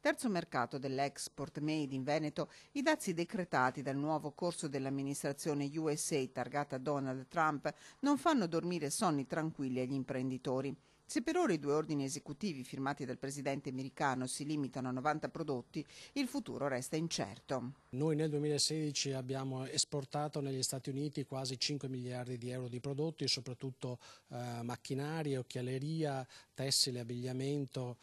Terzo mercato dell'export made in Veneto, i dazi decretati dal nuovo corso dell'amministrazione USA targata Donald Trump non fanno dormire sonni tranquilli agli imprenditori. Se per ora i 2 ordini esecutivi firmati dal presidente americano si limitano a 90 prodotti, il futuro resta incerto. Noi nel 2016 abbiamo esportato negli Stati Uniti quasi 5 miliardi di euro di prodotti, soprattutto macchinari, occhialeria, tessile, abbigliamento,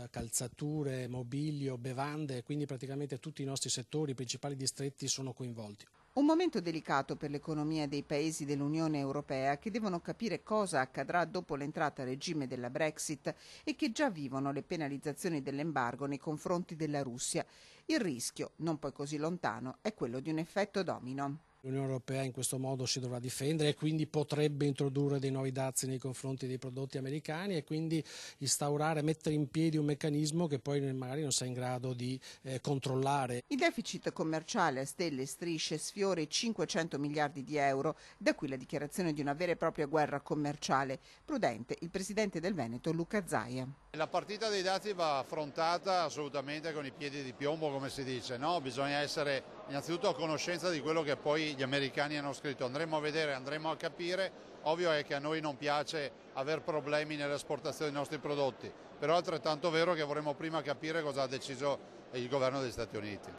calzature, mobilio, bevande, quindi praticamente tutti i nostri settori, i principali distretti sono coinvolti. Un momento delicato per l'economia dei paesi dell'Unione Europea che devono capire cosa accadrà dopo l'entrata a regime della Brexit e che già vivono le penalizzazioni dell'embargo nei confronti della Russia. Il rischio, non poi così lontano, è quello di un effetto domino. L'Unione Europea in questo modo si dovrà difendere e quindi potrebbe introdurre dei nuovi dazi nei confronti dei prodotti americani e quindi instaurare, mettere in piedi un meccanismo che poi magari non sia in grado di controllare. Il deficit commerciale a stelle e strisce sfiora i 500 miliardi di euro, da qui la dichiarazione di una vera e propria guerra commerciale. Prudente il presidente del Veneto Luca Zaia. La partita dei dazi va affrontata assolutamente con i piedi di piombo, come si dice, no? Bisogna essere innanzitutto a conoscenza di quello che poi gli americani hanno scritto. Andremo a vedere, andremo a capire. Ovvio è che a noi non piace aver problemi nell'esportazione dei nostri prodotti, però è altrettanto vero che vorremmo prima capire cosa ha deciso il governo degli Stati Uniti.